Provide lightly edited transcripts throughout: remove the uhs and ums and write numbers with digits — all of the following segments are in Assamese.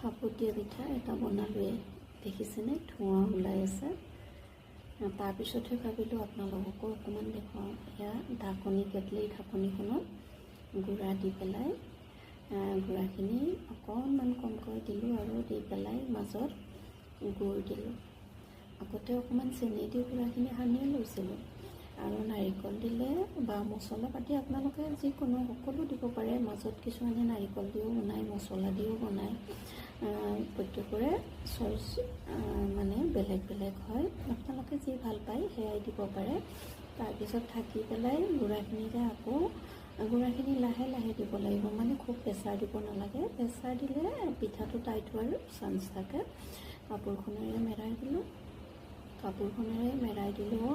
ভাপত দিয়া পিঠা এটা বনালোৱে দেখিছেনে ধোঁৱা ওলাই আছে তাৰপিছতহে ভাবিলোঁ আপোনালোককো অকণমান দেখুৱাওঁ এয়া ঢাকনি কেটলিৰ ঢাকনিখনত গুড়া দি পেলাই গুড়াখিনি অকণমান কমকৈ দিলোঁ আৰু দি পেলাই মাজত গুড় দিলোঁ আগতে অকণমান চেনি দি গুড়াখিনি সানি লৈছিলোঁ আৰু নাৰিকল দিলে বা মছলা পাতি আপোনালোকে যিকোনো সকলো দিব পাৰে মাজত কিছুমানে নাৰিকল দিও বনায় মছলা দিও বনায় প্ৰত্যেকৰে চইচ মানে বেলেগ বেলেগ হয় আপোনালোকে যি ভাল পায় সেয়াই দিব পাৰে তাৰপিছত ঢাকি পেলাই গুড়াখিনিৰে আকৌ গুড়াখিনি লাহে লাহে দিব লাগিব মানে খুব প্ৰেছাৰ দিব নালাগে প্ৰেছাৰ দিলে পিঠাটো টাইট হোৱাৰ চান্স থাকে কাপোৰখনেৰে মেৰাই দিলোঁ কাপোৰখনেৰে মেৰাই দিলেও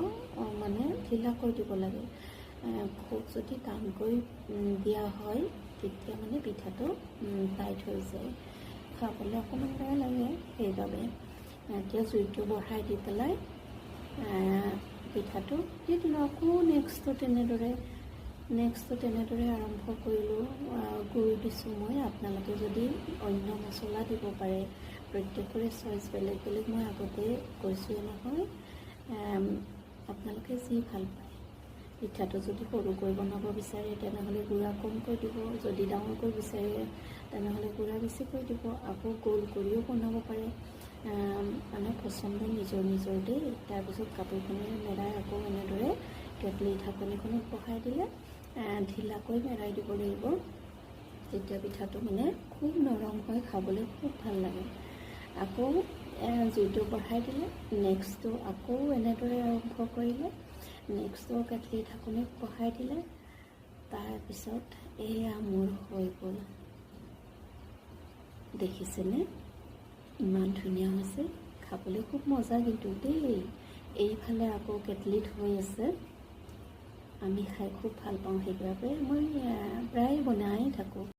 মানে ঢিলাকৈ দিব লাগে খুব যদি টানকৈ দিয়া হয় তেতিয়া মানে পিঠাটো টাইট হৈ যায় খাবলৈ অকণমান বেয়া লাগে সেইবাবে এতিয়া জুইটো বঢ়াই দি পেলাই পিঠাটো দি দিলোঁ আকৌ নেক্সটো তেনেদৰে আৰম্ভ কৰিলোঁ গুড় দিছোঁ মই আপোনালোকে যদি অন্য মছলা দিব পাৰে প্ৰত্যেকৰে চইচ বেলেগ বেলেগ মই আগতে কৈছোঁৱে নহয় আপোনালোকে যি ভাল পায় পিঠাটো যদি সৰুকৈ বনাব বিচাৰে তেনেহ'লে গুড়া কমকৈ দিব যদি ডাঙৰকৈ বিচাৰে তেনেহ'লে গুড়া বেছিকৈ দিব আকৌ গোল কৰিও বনাব পাৰে মানে পচন্দ নিজৰ নিজৰ দেই তাৰপিছত কাপোৰখনেৰে মেৰাই আকৌ এনেদৰে কেটলি ঢাকনিখনত বহাই দিলে ঢিলাকৈ মেৰাই দিব লাগিব তেতিয়া পিঠাটো মানে খুব নৰম হয় খাবলৈ খুব ভাল লাগে আকৌ জুইটো বঢ়াই দিলে নেক্সটটো আকৌ এনেদৰে আৰম্ভ কৰিলে নেক্সটটো কেটলি ঢাকনিত বহাই দিলে তাৰপিছত এয়া মোৰ হৈ গ'ল দেখিছেনে ইমান ধুনীয়া হৈছে খাবলৈ খুব মজা কিন্তু দেই এইফালে আকৌ কেটলিত হৈ আছে আমি খাই খুব ভাল পাওঁ সেইবাবে মই প্ৰায় বনাই থাকোঁ